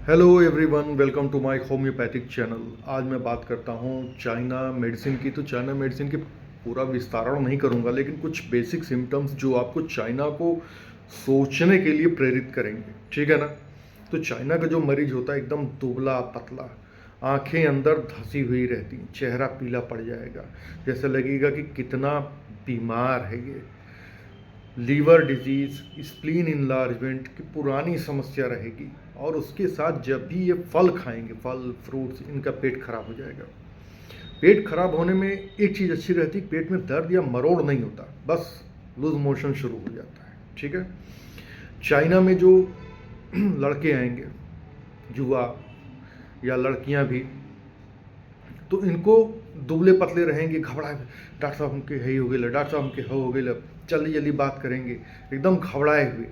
Hello everyone, welcome to my homeopathic channel. आज मैं बात करता हूँ चाइना मेडिसिन की। तो चाइना मेडिसिन की पूरा विस्तारण नहीं करूँगा, लेकिन कुछ बेसिक सिम्टम्स जो आपको चाइना को सोचने के लिए प्रेरित करेंगे, ठीक है ना। तो चाइना का जो मरीज होता है एकदम दुबला पतला, आंखें अंदर धंसी हुई रहती, चेहरा पीला पड़ जाएगा, जैसे लगेगा कि कितना बीमार है ये। लीवर डिजीज़, स्प्लीन इनलार्जमेंट की पुरानी समस्या रहेगी। और उसके साथ जब भी ये फल खाएंगे, फल फ्रूट्स, इनका पेट खराब हो जाएगा। पेट खराब होने में एक चीज़ अच्छी रहती है, पेट में दर्द या मरोड़ नहीं होता, बस लूज मोशन शुरू हो जाता है, ठीक है। चाइना में जो लड़के आएंगे, युवा या लड़कियां भी, तो इनको दुबले पतले रहेंगे, घबराए, डॉक्टर साहब हमके है ही हो गए, डॉक्टर साहब हमके हो गए, जल्दी जल्दी बात करेंगे, एकदम घबराए हुए।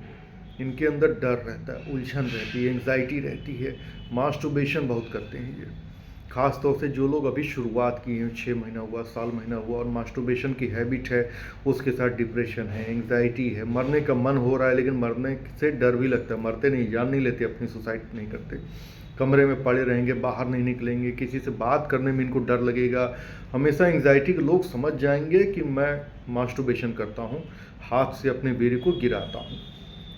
इनके अंदर डर रहता है, उलझन रहती है, एंग्जाइटी रहती है। मास्टरबेशन बहुत करते हैं ये, ख़ास तौर से जो लोग अभी शुरुआत किए हैं, 6 महीना हुआ, साल महीना हुआ, और मास्टरबेशन की हैबिट है, उसके साथ डिप्रेशन है, एंग्जाइटी है, मरने का मन हो रहा है, लेकिन मरने से डर भी लगता है। मरते नहीं, जान नहीं लेते, अपनी सुसाइड नहीं करते, कमरे में पड़े रहेंगे, बाहर नहीं निकलेंगे, किसी से बात करने में इनको डर लगेगा। हमेशा एंग्जाइटी के लोग समझ जाएंगे कि मैं मास्टरबेशन करता हूँ, हाथ से अपने वीर्य को गिराता हूँ।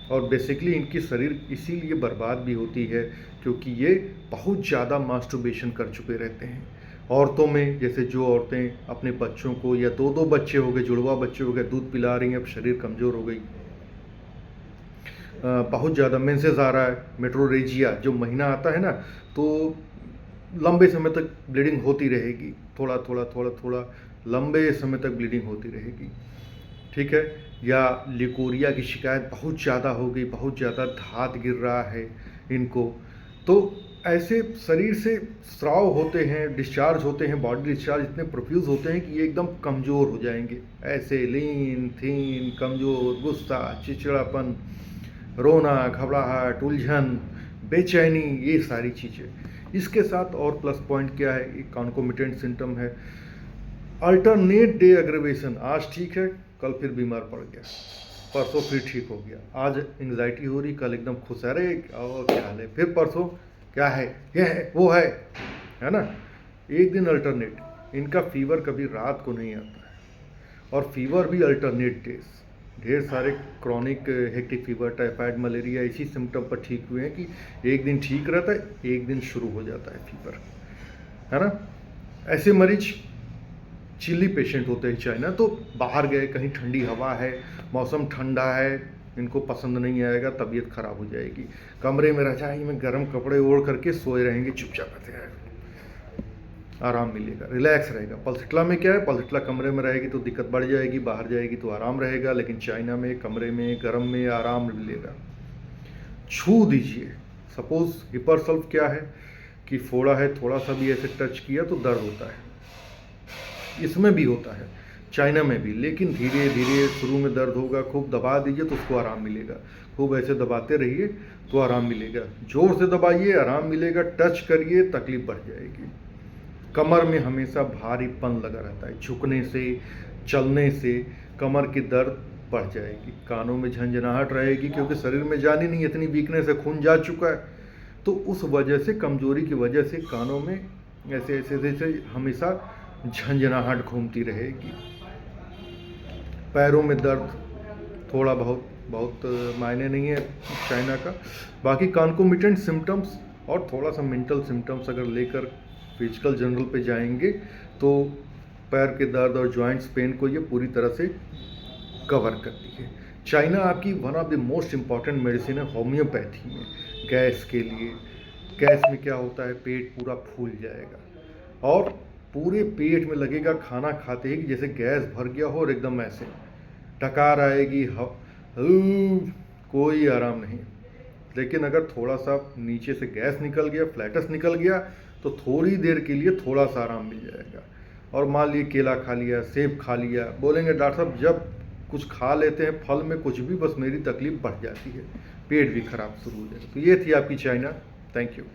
और बेसिकली इनकी शरीर इसीलिए बर्बाद भी होती है क्योंकि ये बहुत ज़्यादा मास्टरबेशन कर चुके रहते हैं। औरतों में, जैसे जो औरतें अपने बच्चों को, या दो दो बच्चे हो गए, जुड़वा बच्चे हो गए, दूध पिला रही हैं, अब शरीर कमज़ोर हो गई, बहुत ज़्यादा मेंसेस आ रहा है, मेट्रोरेजिया जो महीना आता है ना, तो लंबे समय तक ब्लीडिंग होती रहेगी, थोड़ा थोड़ा थोड़ा थोड़ा लंबे समय तक ब्लीडिंग होती रहेगी, ठीक है। या लिकोरिया की शिकायत बहुत ज़्यादा हो गई, बहुत ज़्यादा धात गिर रहा है इनको। तो ऐसे शरीर से स्राव होते हैं, डिस्चार्ज होते हैं, बॉडी डिस्चार्ज इतने प्रोफ्यूज होते हैं कि ये एकदम कमज़ोर हो जाएंगे, ऐसे लीन थीन, कमज़ोर, गुस्सा, चिड़चिड़ापन, रोना, घबराहट, उलझन, बेचैनी, ये सारी चीज़ें। इसके साथ और प्लस पॉइंट क्या है, एक कॉन्कोमिटेंट सिम्टम है अल्टरनेट डे एग्रेवेशन। आज ठीक है, कल फिर बीमार पड़ गया, परसों फिर ठीक हो गया, आज एंग्जाइटी हो रही, कल एकदम खुश है, अरे और क्या हाल है, फिर परसों क्या है, ये है, वो है ना। एक दिन अल्टरनेट। इनका फीवर कभी रात को नहीं आता है, और फीवर भी अल्टरनेट डेज। ढेर सारे chronic hectic fever, typhoid, malaria इसी सिम्टम पर ठीक हुए हैं कि एक दिन ठीक रहता है, एक दिन शुरू हो जाता है फीवर, है ना। ऐसे मरीज चिल्ली पेशेंट होते हैं चाइना। तो बाहर गए, कहीं ठंडी हवा है, मौसम ठंडा है, इनको पसंद नहीं आएगा, तबीयत खराब हो जाएगी। कमरे में रजाई में गर्म कपड़े ओढ़ करके सोए रहेंगे, चुपचाप रहते हैं, आराम मिलेगा, रिलैक्स रहेगा। पल्सिटला में क्या है, पल्सिटला कमरे में रहेगी तो दिक्कत बढ़ जाएगी, बाहर जाएगी तो आराम रहेगा, लेकिन चाइना में कमरे में गर्म में आराम मिलेगा। छू दीजिए, सपोज हिपरसल्फ क्या है कि फोड़ा है, थोड़ा सा भी ऐसे टच किया तो दर्द होता है, इसमें भी होता है, चाइना में भी, लेकिन धीरे धीरे शुरू में दर्द होगा, खूब दबा दीजिए तो उसको आराम मिलेगा, खूब ऐसे दबाते रहिए तो आराम मिलेगा, जोर से दबाइए आराम मिलेगा, टच करिए तकलीफ बढ़ जाएगी। कमर में हमेशा भारीपन लगा रहता है, झुकने से, चलने से कमर की दर्द बढ़ जाएगी। कानों में झंझनाहट रहेगी क्योंकि शरीर में जान ही नहीं, इतनी वीकनेस है, खून जा चुका है, तो उस वजह से, कमजोरी की वजह से कानों में ऐसे ऐसे जैसे हमेशा झंझनाहट घूमती रहेगी। पैरों में दर्द थोड़ा बहुत मायने नहीं है चाइना का। बाकी कॉन्कोमिटेंट सिम्टम्स और थोड़ा सा मेंटल सिम्टम्स अगर लेकर फिजिकल जनरल पे जाएंगे तो पैर के दर्द और जॉइंट्स पेन को ये पूरी तरह से कवर करती है। चाइना आपकी one of the most important medicine है होम्योपैथी में, गैस के लिए। गैस में क्या होता है, पेट पूरा फूल जाएगा और पूरे पेट में लगेगा खाना खाते ही कि जैसे गैस भर गया हो, और एकदम ऐसे डकार आएगी, कोई आराम नहीं। लेकिन अगर थोड़ा सा नीचे से गैस निकल गया, फ्लैटस निकल गया, तो थोड़ी देर के लिए थोड़ा सा आराम मिल जाएगा। और मान लीजिए केला खा लिया, सेब खा लिया, बोलेंगे डॉक्टर साहब जब कुछ खा लेते हैं फल में कुछ भी, बस मेरी तकलीफ बढ़ जाती है, पेट भी खराब शुरू हो जाएगा। तो ये थी आपकी चाइना। Thank you.